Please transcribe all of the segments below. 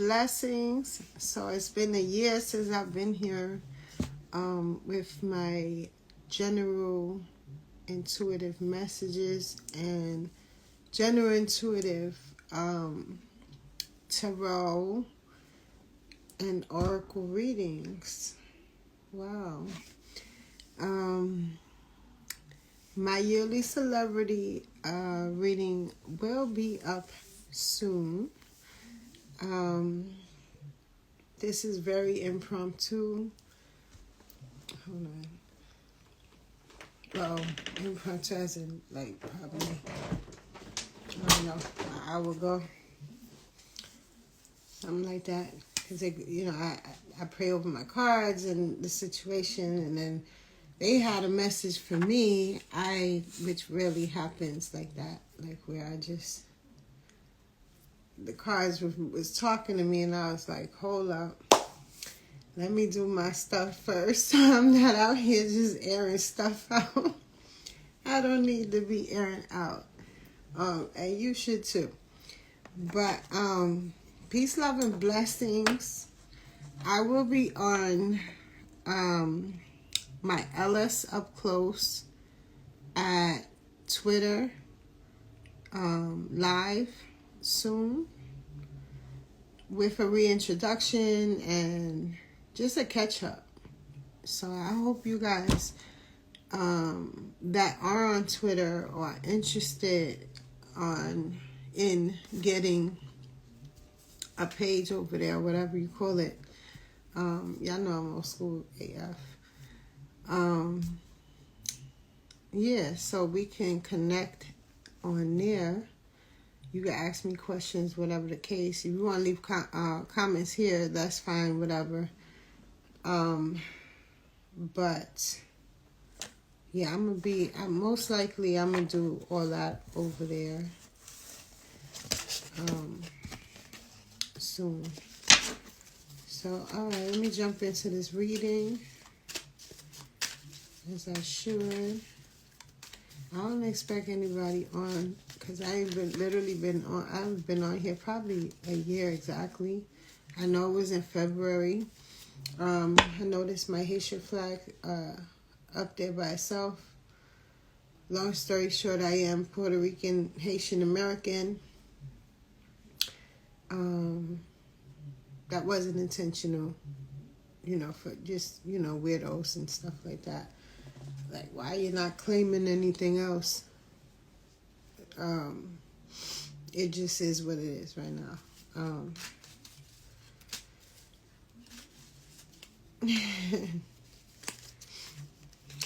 Blessings. So it's been a year since I've been here with my general intuitive messages and general intuitive tarot and oracle readings. Wow. My yearly celebrity reading will be up soon. This is very impromptu. Hold on. Well, impromptu as in like probably, I don't know, an hour ago. Something like that. Because, I pray over my cards and the situation, and then they had a message for me, which rarely happens like that, like where the cards was talking to me, and I was like, hold up, let me do my stuff first. I'm not out here just airing stuff out. I don't need to be airing out. And you should too. But peace, love, and blessings. I will be on my Ellis Up Close at Twitter live soon with a reintroduction and just a catch up. So I hope you guys that are on Twitter or are interested in getting a page over there, whatever you call it. Y'all know I'm old school AF. Yeah, so we can connect on there. You can ask me questions, whatever the case. If you want to leave comments here, that's fine, whatever. But yeah, most likely I'm gonna do all that over there soon. So, all right, let me jump into this reading as I should. I don't expect anybody on because I haven't been on here probably a year exactly. I know it was in February. I noticed my Haitian flag up there by itself. Long story short, I am Puerto Rican, Haitian American. That wasn't intentional, for just, weirdos and stuff like that. Like, why you're not claiming anything else? It just is what it is right now. I'm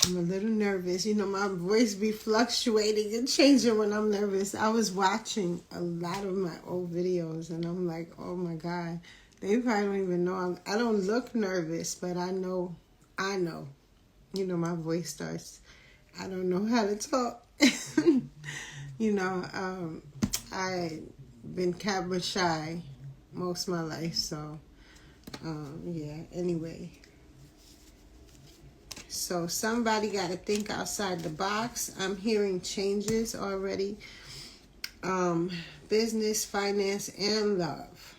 a little nervous. My voice be fluctuating and changing when I'm nervous. I was watching a lot of my old videos, and I'm like, oh my God. They probably don't even know. I don't look nervous, but I know. My voice starts. I don't know how to talk. I've been camera shy most of my life, so yeah. Anyway, so somebody got to think outside the box. I'm hearing changes already. Business, finance, and love.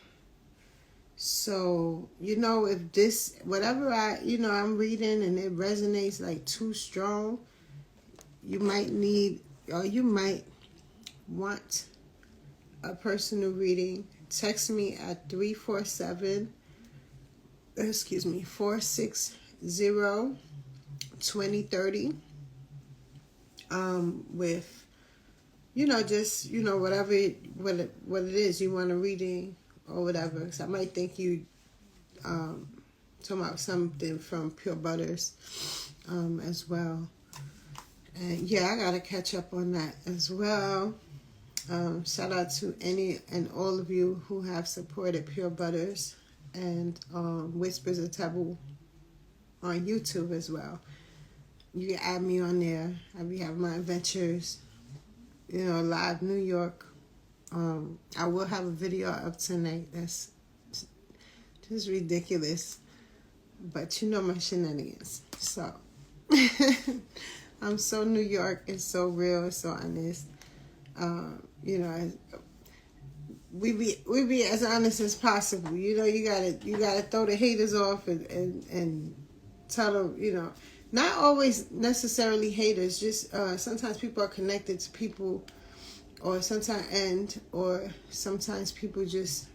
So, if this, whatever I'm reading and it resonates like too strong, you might need, or you might want a personal reading. Text me at 460-2030 with, just, what it is you want a reading or whatever. Because I might think you talking about something from Pure Butters as well. And yeah, I got to catch up on that as well. Shout out to any and all of you who have supported Pure Butters and Whispers of Taboo on YouTube as well. You can add me on there. I'll be having my adventures, live New York. I will have a video up tonight. That's just ridiculous. But my shenanigans. So, I'm so New York. It's so real. It's so honest. we be as honest as possible. You know, you gotta throw the haters off and tell them, you know, not always necessarily haters. Just sometimes people are connected to people, or sometimes people just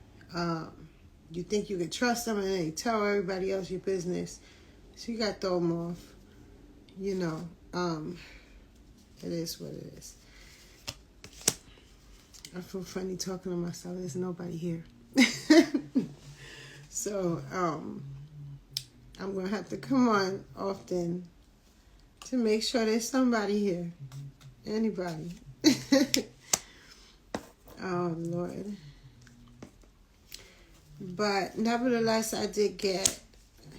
you think you can trust them and they tell everybody else your business. So you gotta throw them off. You know, it is what it is. I feel funny talking to myself. There's nobody here. So, I'm going to have to come on often to make sure there's somebody here. Anybody. Oh, Lord. But nevertheless, I did get,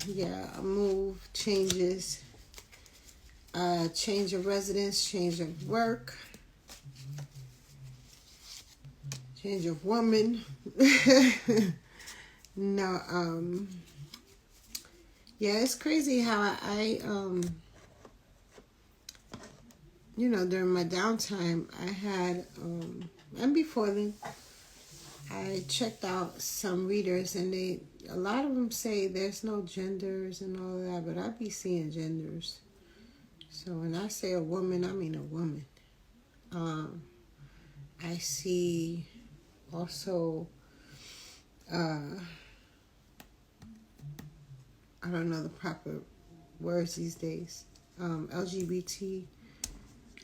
a move, changes, change of residence, change of work. Change of woman. No, yeah, it's crazy how I you know, during my downtime, I had, and before then, I checked out some readers, and a lot of them say there's no genders and all that, but I be seeing genders. So when I say a woman, I mean a woman. I see also, I don't know the proper words these days. LGBT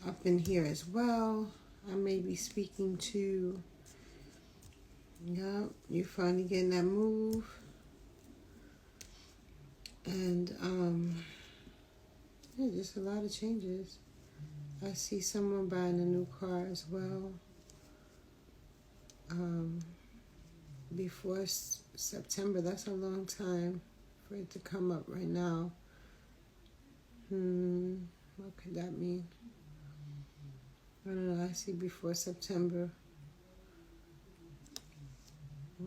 up in here as well. I may be speaking to. Yep, you're finally getting that move. And yeah, just a lot of changes. I see someone buying a new car as well. Before September, that's a long time for it to come up right now. What could that mean? I don't know. I see before September.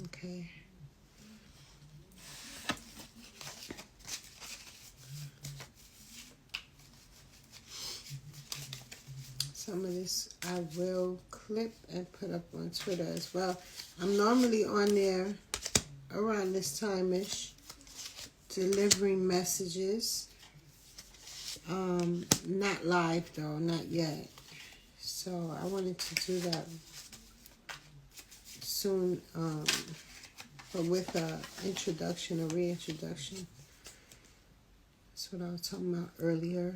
Okay. Some of this I will clip and put up on Twitter as well. I'm normally on there around this time-ish, delivering messages. Not live though, not yet. So I wanted to do that soon, but with a introduction, a reintroduction. That's what I was talking about earlier.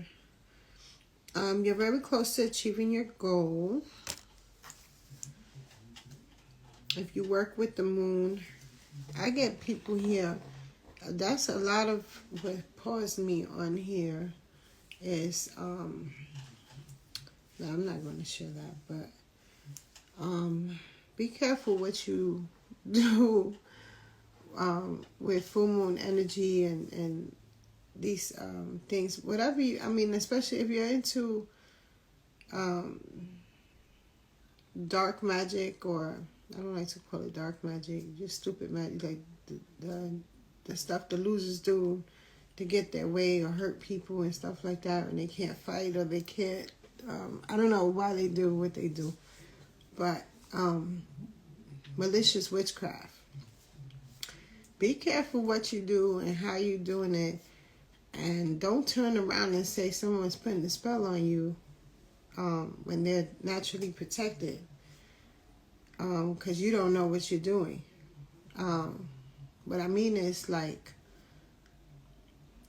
You're very close to achieving your goal. If you work with the moon, I get people here. That's a lot of what paused me on here is, no, I'm not going to share that, but be careful what you do with full moon energy and these things, whatever you, I mean, especially if you're into dark magic, or I don't like to call it dark magic, just stupid magic, like the stuff the losers do to get their way or hurt people and stuff like that, and they can't fight or they can't, I don't know why they do what they do, but malicious witchcraft. Be careful what you do and how you doing it, and don't turn around and say someone's putting a spell on you when they're naturally protected, because you don't know what you're doing. What I mean is, like,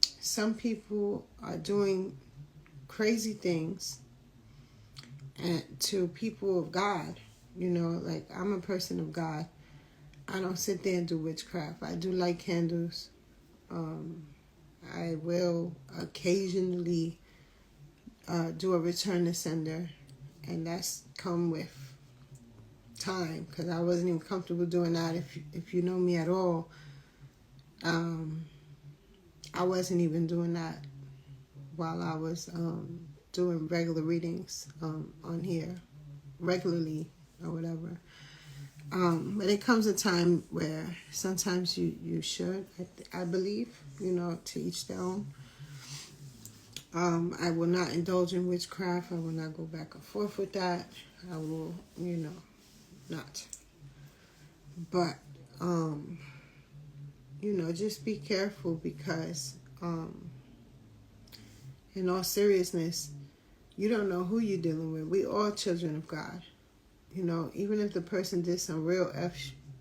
some people are doing crazy things and to people of God. You know, like, I'm a person of God. I don't sit there and do witchcraft. I do light candles. I will occasionally do a return to sender, and that's come with time, because I wasn't even comfortable doing that. If you know me at all, I wasn't even doing that while I was doing regular readings on here regularly or whatever. But it comes a time where sometimes you should, I believe, you know, to each their own. I will not indulge in witchcraft. I will not go back and forth with that. I will, you know, not. But, just be careful because, in all seriousness, you don't know who you're dealing with. We all children of God. Even if the person did some real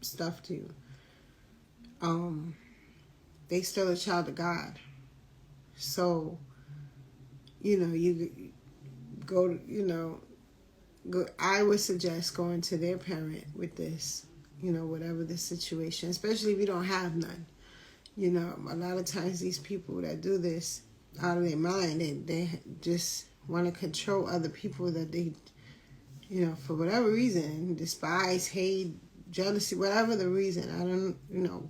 stuff to you, they still a child of God. So, you go, I would suggest going to their parent with this, whatever the situation, especially if you don't have none. A lot of times these people that do this out of their mind, they just want to control other people that they, for whatever reason, despise, hate, jealousy, whatever the reason. I don't,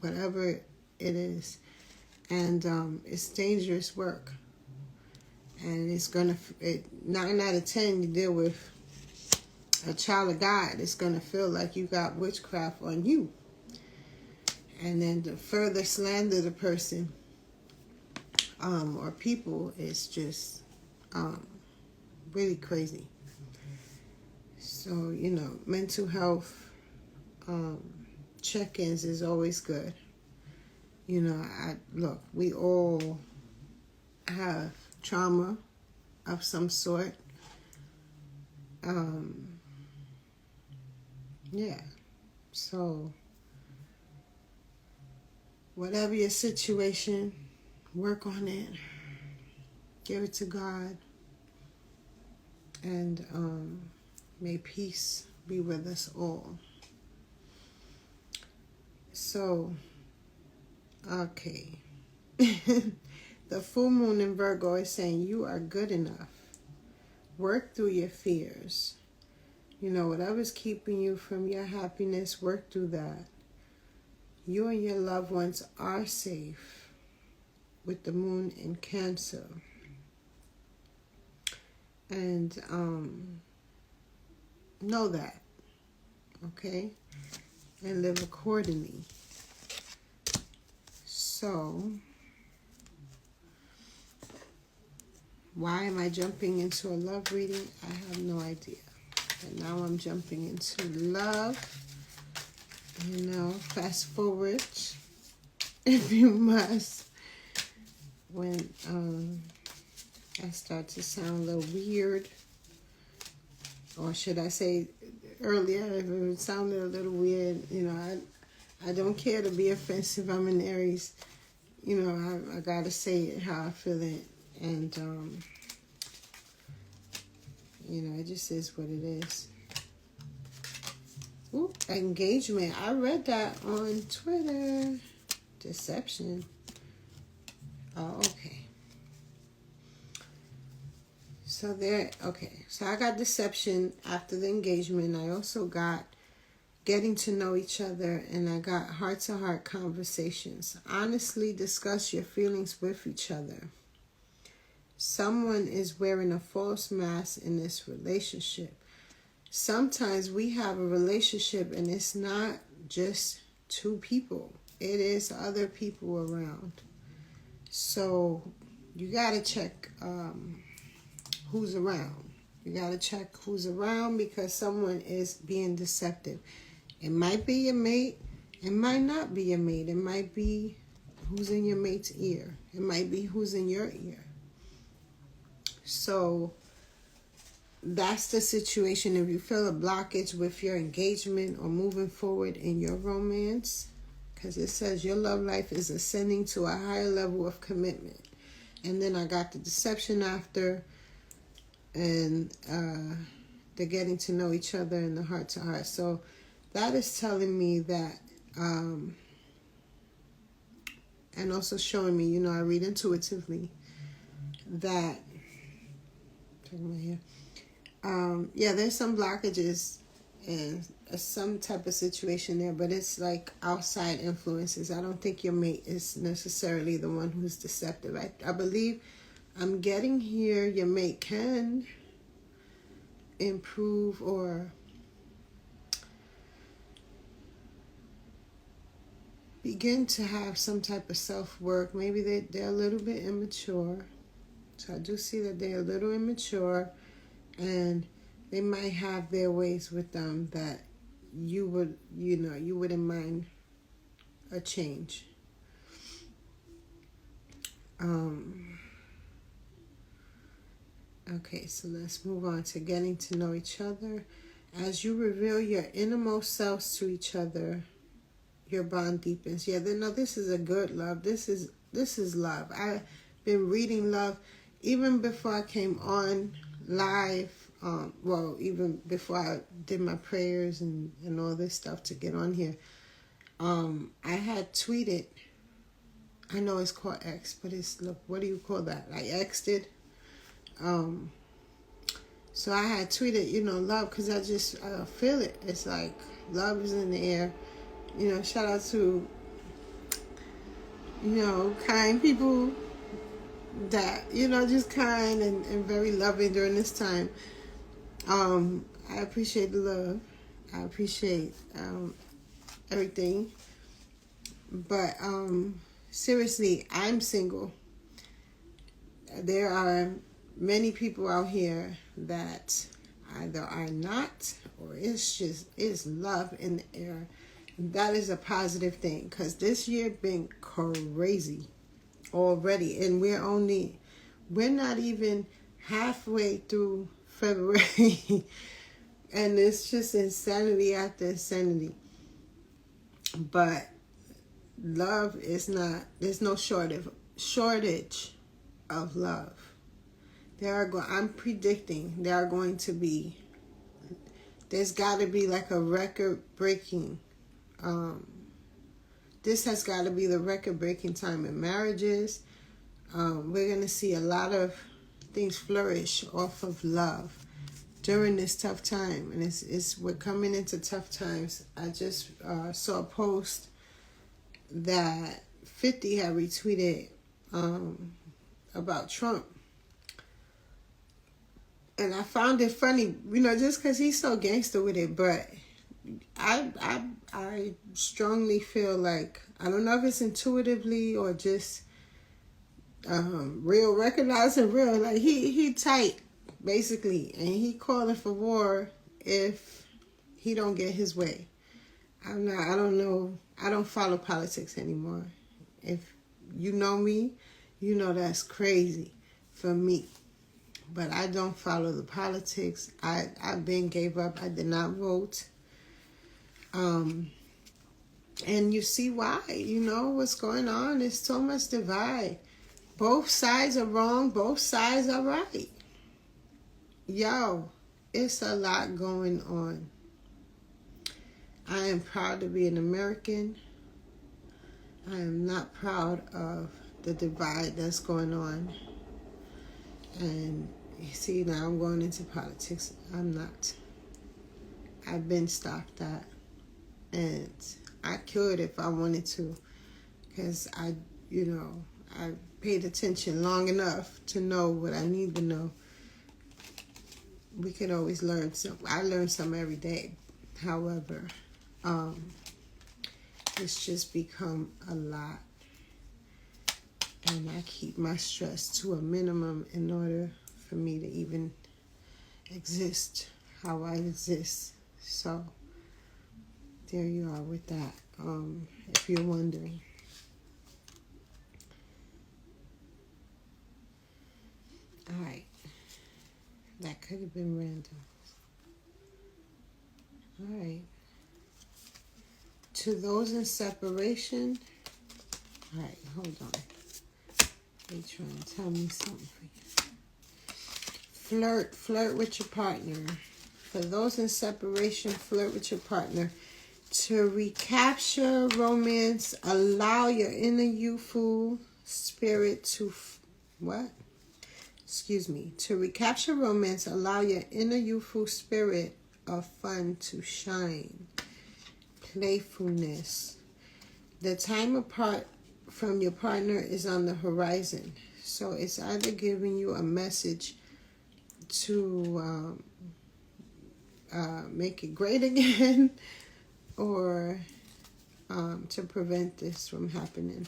whatever it is. And it's dangerous work. And it's going to, 9 out of 10, you deal with a child of God, it's going to feel like you got witchcraft on you. And then to further slander the person or people is just really crazy. So, mental health check-ins is always good. Look, we all have trauma of some sort. Yeah. So, whatever your situation, work on it. Give it to God. And may peace be with us all. So, okay. The full moon in Virgo is saying you are good enough. Work through your fears. Whatever's keeping you from your happiness, work through that. You and your loved ones are safe with the moon in Cancer. And know that, okay? And live accordingly. So, why am I jumping into a love reading? I have no idea. And now I'm jumping into love. Fast forward if you must. When I start to sound a little weird, or should I say earlier, if it sounded a little weird, I don't care to be offensive. I'm an Aries. I gotta say it how I feel it. And, it just is what it is. Ooh, engagement. I read that on Twitter. Deception. Oh, okay. So I got deception after the engagement. I also got getting to know each other, and I got heart-to-heart conversations. Honestly discuss your feelings with each other. Someone is wearing a false mask in this relationship. Sometimes we have a relationship and it's not just two people. It is other people around. So you got to check who's around. You got to check who's around because someone is being deceptive. It might be your mate. It might not be your mate. It might be who's in your mate's ear. It might be who's in your ear. So that's the situation. If you feel a blockage with your engagement or moving forward in your romance, because it says your love life is ascending to a higher level of commitment. And then I got the deception after, and the getting to know each other and the heart to heart. So that is telling me that, and also showing me, I read intuitively, that, there's some blockages and some type of situation there, but it's like outside influences. I don't think your mate is necessarily the one who's deceptive. I believe I'm getting here your mate can improve or begin to have some type of self-work. Maybe they're a little bit immature. So I do see that they're a little immature, and they might have their ways with them that you would, you wouldn't mind a change. Okay, so let's move on to getting to know each other. As you reveal your innermost selves to each other, your bond deepens. Yeah, no, this is a good love. This is love. I've been reading love even before I came on live. Well, even before I did my prayers and all this stuff to get on here. I had tweeted. I know it's called X, but it's, look, what do you call that? I X'd it. So I had tweeted, love, because I feel it. It's like love is in the air. Shout out to, kind people that, just kind and very loving during this time. I appreciate the love. I appreciate everything. But seriously, I'm single. There are many people out here that either are not, or it's love in the air. That is a positive thing, because this year been crazy already, and we're not even halfway through February, and it's just insanity after insanity. But love is not, there's no shortage of love. I'm predicting there's got to be like a record-breaking, this has got to be the record-breaking time in marriages. We're going to see a lot of things flourish off of love during this tough time. And we're coming into tough times. I just saw a post that 50 had retweeted about Trump. And I found it funny, just because he's so gangster with it. But I strongly feel like, I don't know if it's intuitively or just real, recognizing real. Like he tight, basically. And he calling for war if he don't get his way. I don't know. I don't follow politics anymore. If you know me, you know that's crazy for me. But I don't follow the politics. I've been gave up. I did not vote. And you see why. What's going on. There's so much divide. Both sides are wrong. Both sides are right. Yo, it's a lot going on. I am proud to be an American. I am not proud of the divide that's going on. And you see, now I'm going into politics. I'm not. I've been stopped at. And I could if I wanted to. Because I paid attention long enough to know what I need to know. We could always learn some. I learn some every day. However, it's just become a lot. And I keep my stress to a minimum in order for me to even exist how I exist. So, there you are with that, if you're wondering. Alright. That could have been random. Alright. To those in separation. Alright, hold on. They trying to tell me something for you. Flirt with your partner. For those in separation, flirt with your partner. To recapture romance, allow your inner youthful spirit to... To recapture romance, allow your inner youthful spirit of fun to shine. Playfulness. The time apart from your partner is on the horizon. So it's either giving you a message to make it great again, or to prevent this from happening.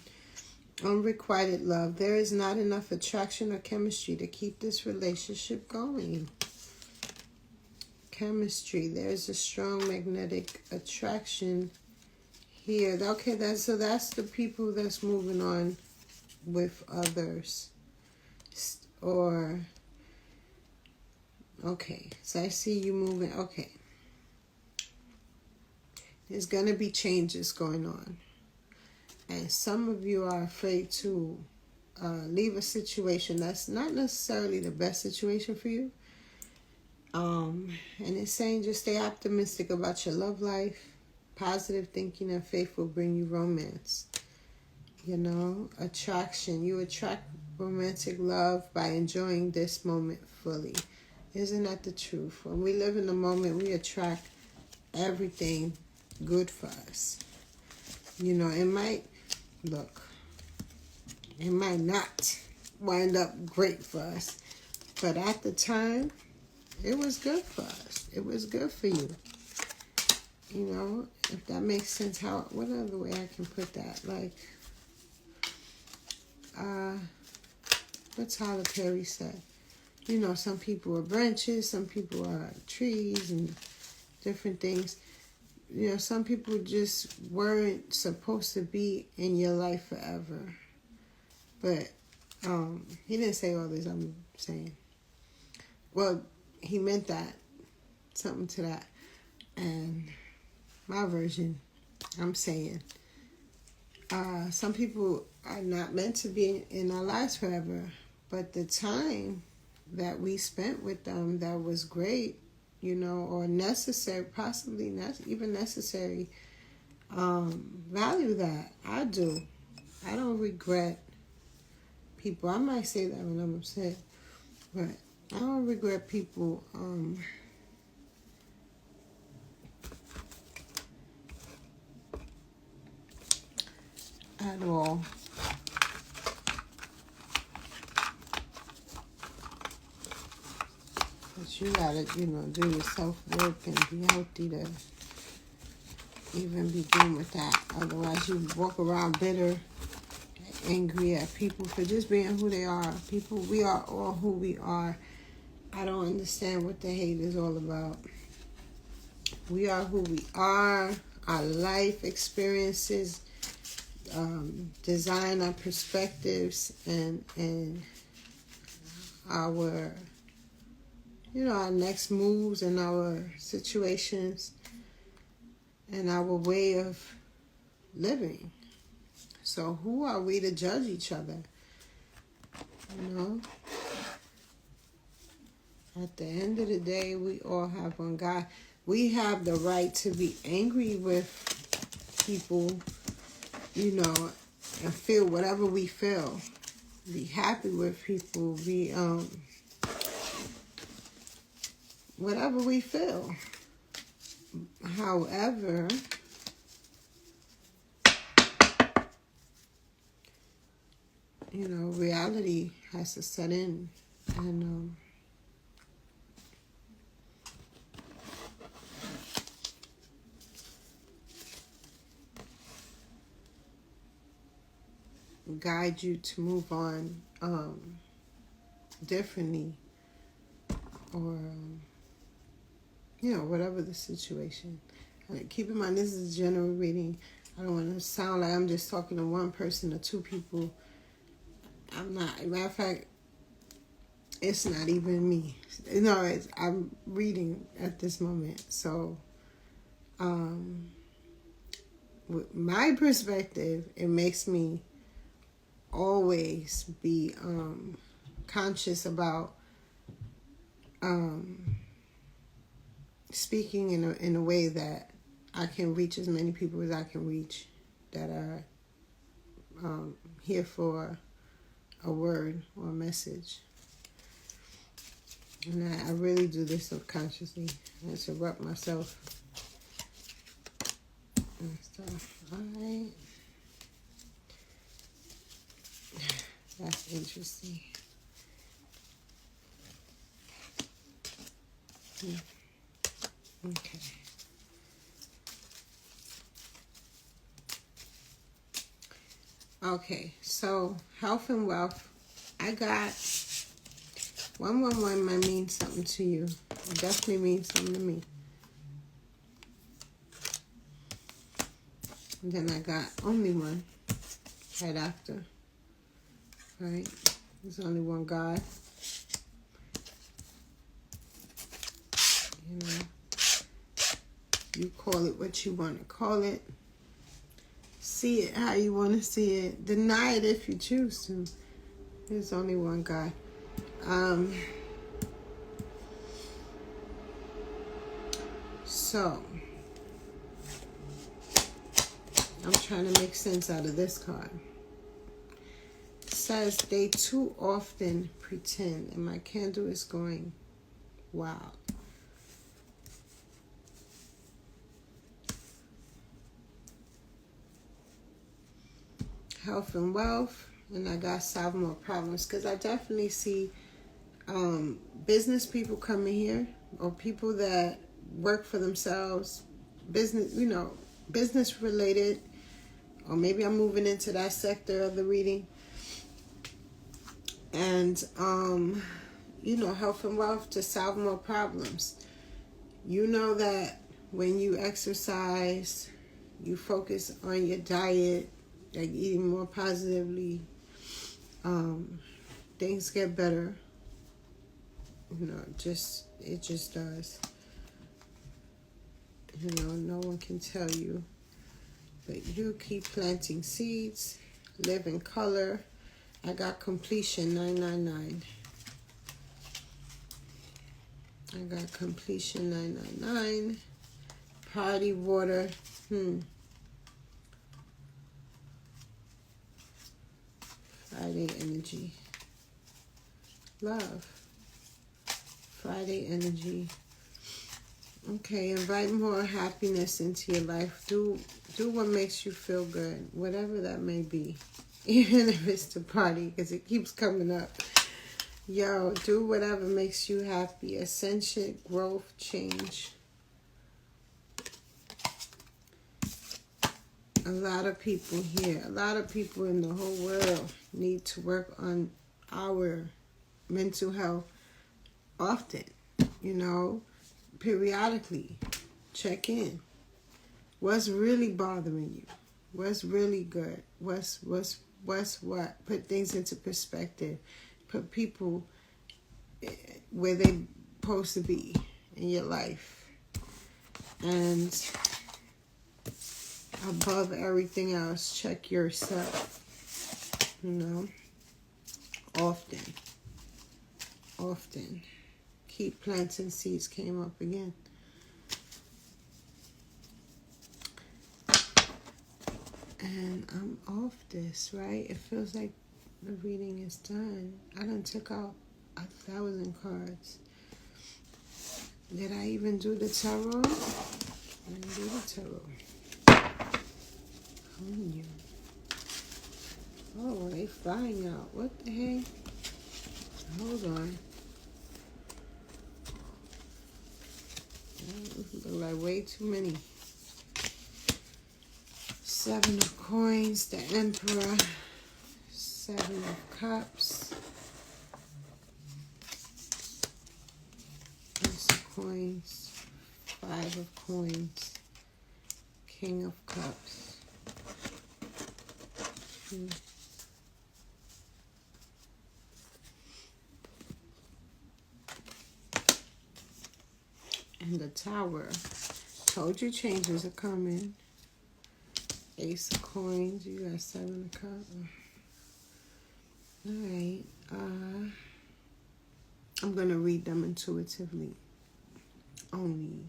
Unrequited love. There is not enough attraction or chemistry to keep this relationship going. chemistry. There's a strong magnetic attraction here. Okay, that's the people that's moving on with others. Or, okay, so I see you moving. Okay. There's going to be changes going on. And some of you are afraid to leave a situation that's not necessarily the best situation for you. And it's saying just stay optimistic about your love life. Positive thinking and faith will bring you romance. You know, attraction. You attract romantic love by enjoying this moment fully. Isn't that the truth? When we live in the moment, we attract everything good for us. You know, it might not wind up great for us, but at the time, it was good for us. It was good for you. You know, if that makes sense. What other way I can put that? Like, what Tyler Perry said. You know, some people are branches, some people are trees and different things. You know, some people just weren't supposed to be in your life forever. But he didn't say all this, I'm saying. Well, he meant that. Something to that. And my version, I'm saying, some people are not meant to be in our lives forever. But the time that we spent with them that was great, you know, or necessary, possibly not even necessary, value that. I do. I don't regret people. I might say that when I'm upset, but I don't regret people at all. But you gotta, you know, do your self-work and be healthy to even begin with that. Otherwise, you walk around bitter, angry at people for just being who they are. People, we are all who we are. I don't understand what the hate is all about. We are who we are. Our life experiences design our perspectives and our, you know, our next moves and our situations and our way of living. So who are we to judge each other? You know? At the end of the day, we all have one God. We have the right to be angry with people, you know, and feel whatever we feel. Be happy with people. Be, whatever we feel. However, you know, reality has to set in, and guide you to move on differently, or you know, whatever the situation. Keep in mind, this is a general reading. I don't want to sound like I'm just talking to one person or two people. I'm not. As a matter of fact, it's not even me. No, I'm reading at this moment. So, with my perspective, it makes me always be conscious about speaking in a way that I can reach as many people as I can reach that are here for a word or a message. And I really do this subconsciously. I interrupt myself and stuff. Alright. That's interesting. Okay. Okay, so health and wealth. I got 111 might mean something to you. It definitely means something to me. And then I got only one right after. Right? There's only one God. You know, you call it what you want to call it. See it how you want to see it. Deny it if you choose to. There's only one God. So, I'm trying to make sense out of this card. It says they too often pretend, and my candle is going wild. Health and wealth, and I got solve more problems, because I definitely see business people coming here, or people that work for themselves, business, you know, business related, or maybe I'm moving into that sector of the reading. And you know, health and wealth to solve more problems. You know that when you exercise, you focus on your diet, like eating more positively, things get better. You know, it just does. You know, no one can tell you, but you keep planting seeds, live in color. I got completion 999. I got completion 999. Party water. Friday energy. Love. Friday energy. Okay, invite more happiness into your life. Do what makes you feel good, whatever that may be. Even if it's the party, because it keeps coming up. Yo, do whatever makes you happy. Ascension, growth, change. A lot of people here, a lot of people in the whole world need to work on our mental health often, you know, periodically. Check in. What's really bothering you? What's really good? What's what? Put things into perspective. Put people where they're supposed to be in your life. And above everything else, check yourself. You know, often. Keep planting seeds came up again. And I'm off this, right? It feels like the reading is done. I done took out 1,000 cards. Did I even do the tarot? I didn't do the tarot. You. Oh, they flying out. What the heck? Hold on. Look like way too many. 7 of coins, the Emperor, 7 of cups, Ace of coins, 5 of coins, King of cups. And the Tower. Told you changes are coming. Ace of coins, you got 7 of cups. Alright. I'm going to read them intuitively. Only.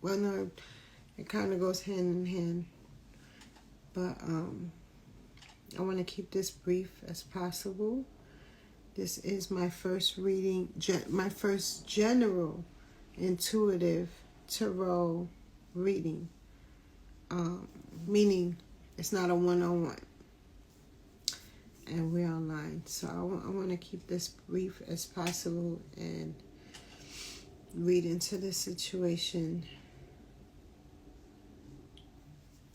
Well, no, it kind of goes hand in hand. But I want to keep this brief as possible. This is my first reading, my first general intuitive tarot reading. Meaning it's not a one-on-one. And we're online. So I want to keep this brief as possible and read into the situation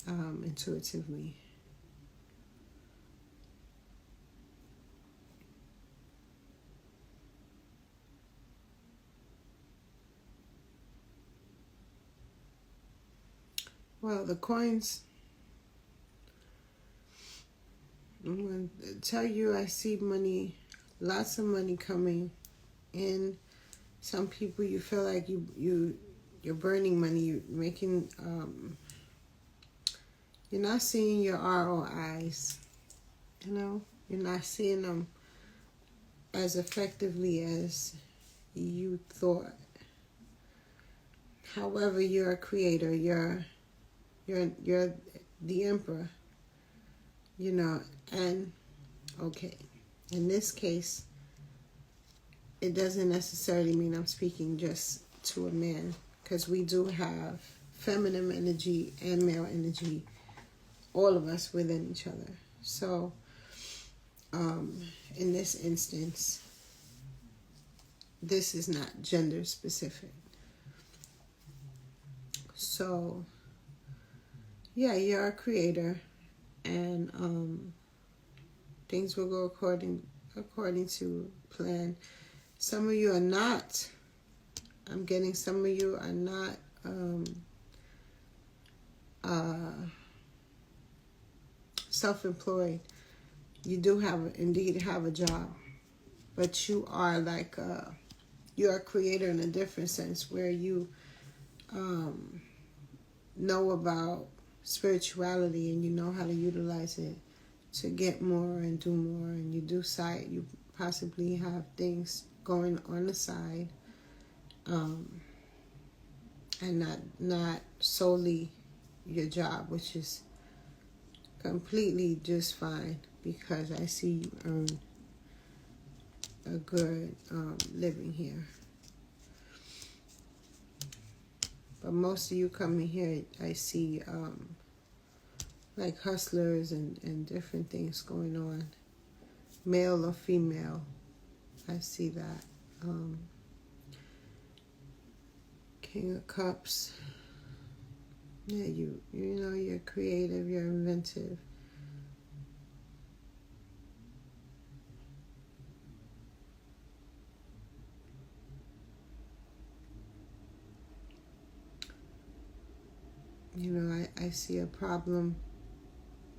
intuitively. Well, the coins, I'm going to tell you, I see money, lots of money coming in. Some people, you feel like you're burning money, you're making, you're not seeing your ROIs, you know? You're not seeing them as effectively as you thought. However, you're a creator, you're the emperor, you know, and okay, in this case, it doesn't necessarily mean I'm speaking just to a man, because we do have feminine energy and male energy, all of us within each other. So, in this instance, this is not gender specific. So, yeah, you're a creator, and things will go according to plan. Some of you are not. I'm getting some of you are not self-employed. You do indeed have a job, but you are like you're a creator in a different sense, where you know about spirituality and you know how to utilize it to get more and do more, and you possibly have things going on the side, and not solely your job, which is completely just fine, because I see you earn a good living here. But most of you coming here, I see like hustlers and different things going on, male or female. I see that. King of Cups. Yeah, you know, you're creative, you're inventive. You know, I see a problem,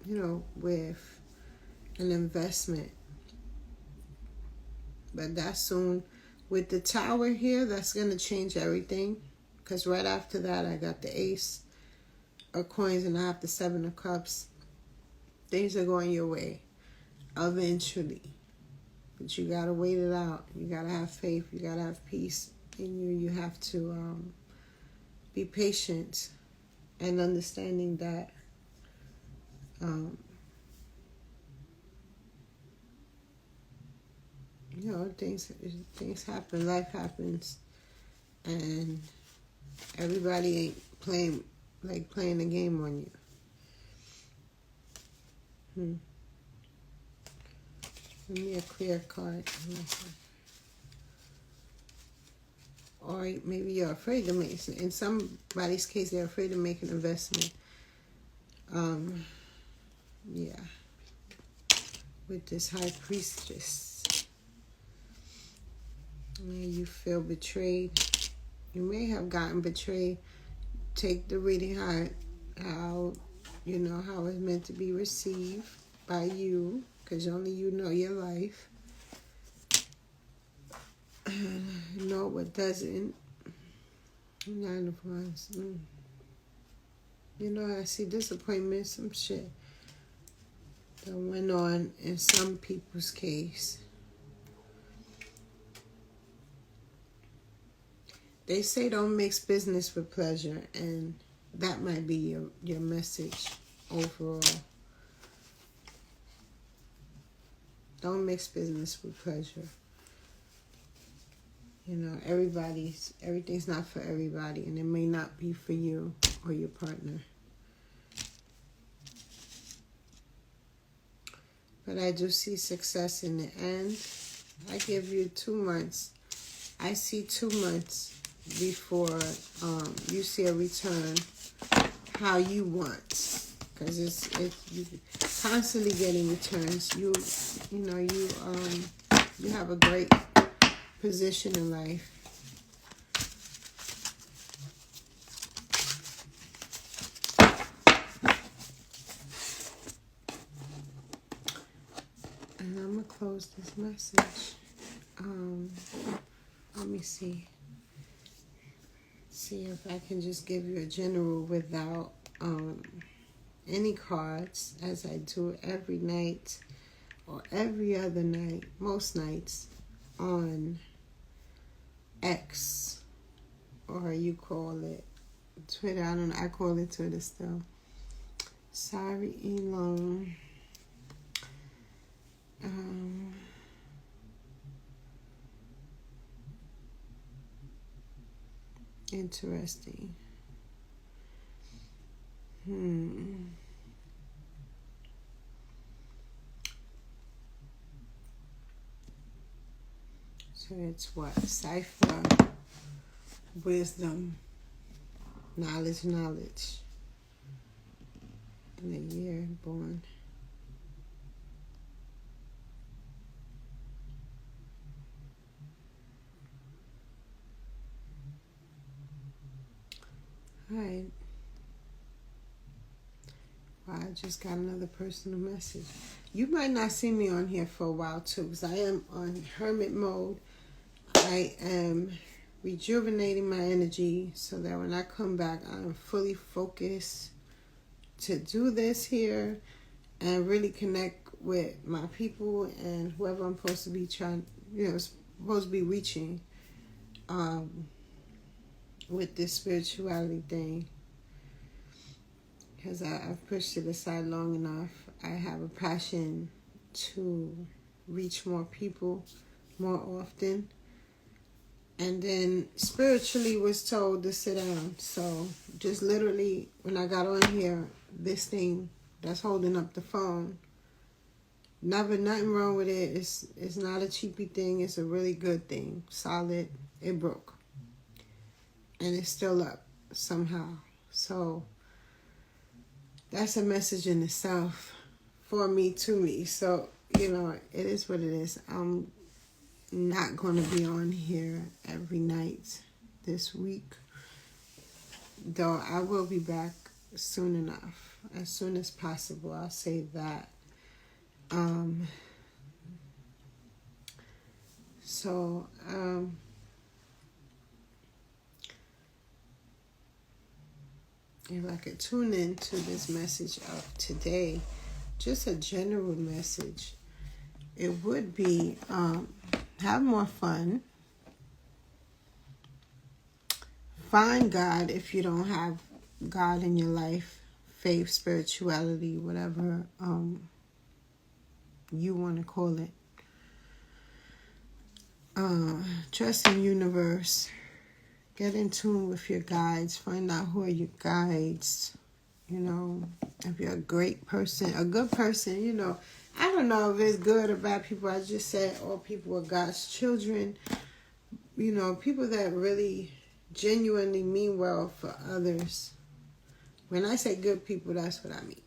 you know, with an investment. But that's soon. With the Tower here, that's going to change everything. Because right after that, I got the Ace of Coins and I have the Seven of Cups. Things are going your way eventually. But you got to wait it out. You got to have faith. You got to have peace in you. You have to be patient and understanding that you know, things happen, life happens, and everybody ain't playing a game on you. Give me a clear card. Or maybe you're afraid to make, in somebody's case, they're afraid to make an investment. Yeah. With this High Priestess. Yeah, you feel betrayed. You may have gotten betrayed. Take the reading how you know how it's meant to be received by you, because only you know your life. Know what doesn't. 9 of Wands. You know, I see disappointment, some shit that went on in some people's case. They say don't mix business with pleasure, and that might be your message overall. Don't mix business with pleasure. You know, everything's not for everybody, and it may not be for you or your partner. But I do see success in the end. I give you 2 months. I see 2 months before you see a return how you want, because you constantly getting returns. You have a great position in life. And I'm going to close this message. Let me see. See if I can just give you a general without any cards, as I do every night or every other night, most nights on X, or you call it Twitter. I don't know. I call it Twitter still. Sorry, Elon. Interesting. So it's what? Cipher, wisdom, knowledge. In the year born. Alright. Well, I just got another personal message. You might not see me on here for a while too, because I am on hermit mode. I am rejuvenating my energy so that when I come back, I'm fully focused to do this here and really connect with my people and whoever I'm supposed to be supposed to be reaching with this spirituality thing. Because I've pushed it aside long enough. I have a passion to reach more people more often. And then spiritually was told to sit down. So just literally when I got on here, this thing that's holding up the phone, nothing wrong with it. It's not a cheapy thing. It's a really good thing. Solid. It broke. And it's still up somehow. So that's a message in itself for me, to me. So, it is what it is. I'm not going to be on here every night this week, though I will be back soon enough, as soon as possible. I'll say that. If I could tune into this message of today, just a general message, it would be have more fun. Find God if you don't have God in your life, faith, spirituality, whatever you want to call it. Trust in the universe. Get in tune with your guides. Find out who are your guides. If you're a great person, a good person, I don't know if it's good or bad people. I just said all people are God's children. People that really genuinely mean well for others. When I say good people, that's what I mean.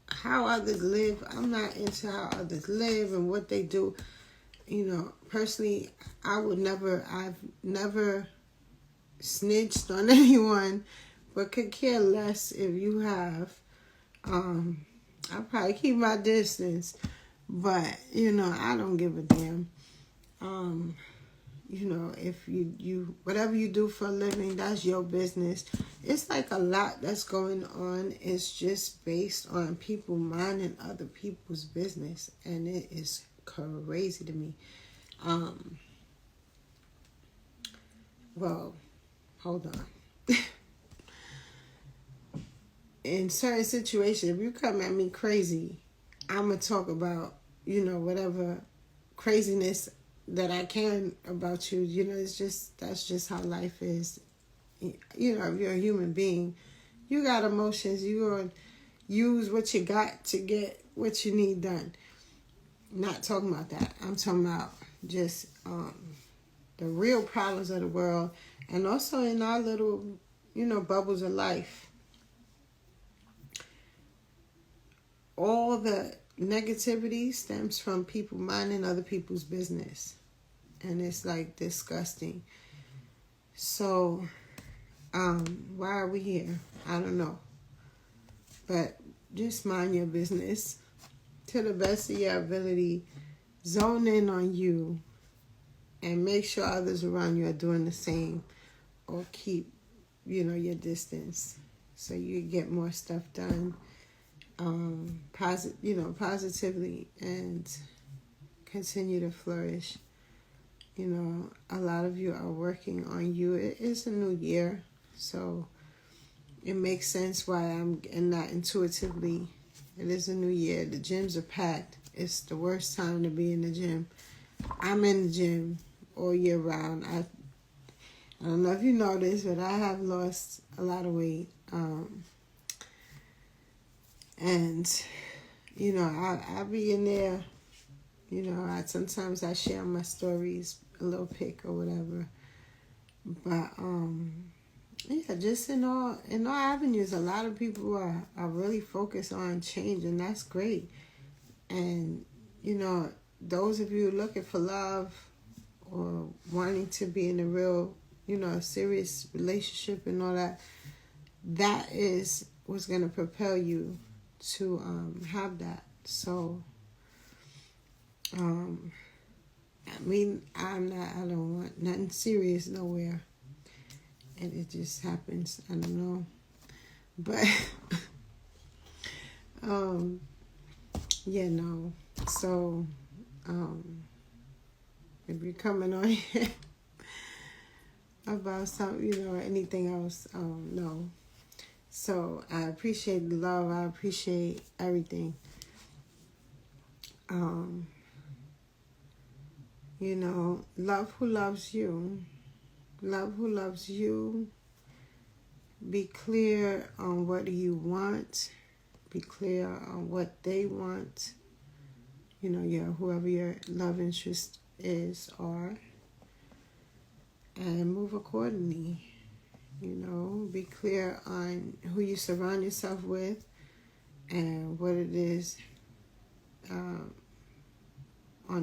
How others live, I'm not into how others live and what they do. Personally, I've never snitched on anyone, but could care less if you have. I'll probably keep my distance, but, I don't give a damn. If you whatever you do for a living, that's your business. It's like a lot that's going on. It's just based on people minding other people's business, and it is crazy to me. Well, hold on. In certain situations, if you come at me crazy, I'm going to talk about, whatever craziness that I can about you. That's just how life is. If you're a human being, you got emotions. You're going to use what you got to get what you need done. Not talking about that. I'm talking about just the real problems of the world, and also in our little, bubbles of life. All the negativity stems from people minding other people's business, and it's like disgusting. So, why are we here? I don't know. But just mind your business to the best of your ability. Zone in on you and make sure others around you are doing the same, or keep, your distance so you get more stuff done positively and continue to flourish. A lot of you are working on you. It is a new year, so it makes sense why and not intuitively. It is a new year. The gyms are packed. It's the worst time to be in the gym. I'm in the gym all year round. I don't know if you know this, but I have lost a lot of weight. And, I'll be in there. Sometimes I share my stories, a little pic or whatever. But, just in all avenues, a lot of people are really focused on change, and that's great. And, those of you looking for love or wanting to be in a real, a serious relationship and all that, that is what's going to propel you to have that. So, I don't want nothing serious nowhere. And it just happens. I don't know. But, So, if you're coming on here about something, or anything else, no. So, I appreciate the love. I appreciate everything. Love who loves you. Love who loves you. Be clear on what you want. Be clear on what they want. Whoever your love interest is, and move accordingly. Be clear on who you surround yourself with and what it is on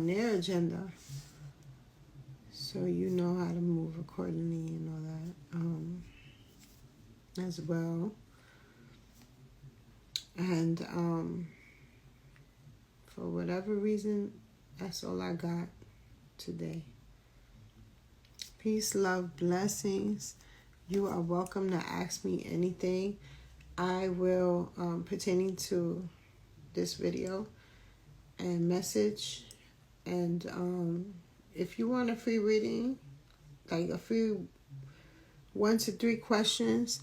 their agenda, so you know how to move accordingly and all that as well. And for whatever reason, that's all I got today. Peace, love, blessings. You are welcome to ask me anything. I will, pertaining to this video and message. And if you want a free reading, like a free 1 to 3 questions,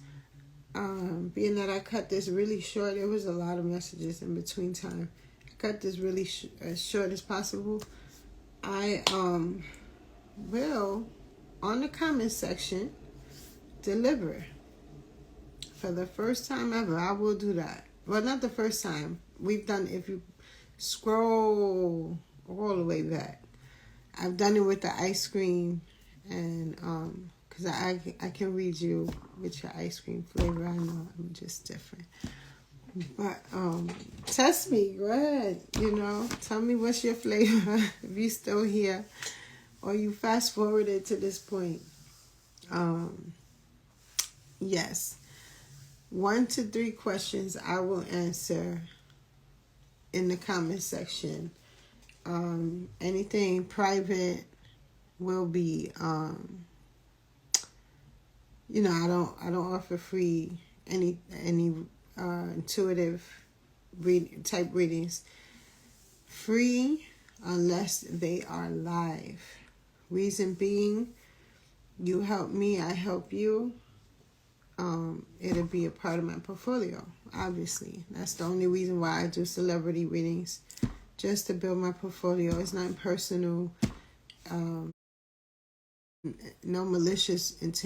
being that I cut this really short, there was a lot of messages in between time. I cut this really as short as possible. I will, on the comment section, deliver. For the first time ever, I will do that. Well, not the first time. We've done, if you scroll all the way back, I've done it with the ice cream, and because I can read you with your ice cream flavor. I know I'm just different. But test me. Go ahead. Tell me what's your flavor if you're still here or you fast forwarded to this point. Yes. 1 to 3 questions I will answer in the comment section. Anything private will be, I don't offer free any intuitive type readings. Free unless they are live. Reason being, you help me, I help you. It'll be a part of my portfolio, obviously. That's the only reason why I do celebrity readings, just to build my portfolio. It's not personal, no malicious intent.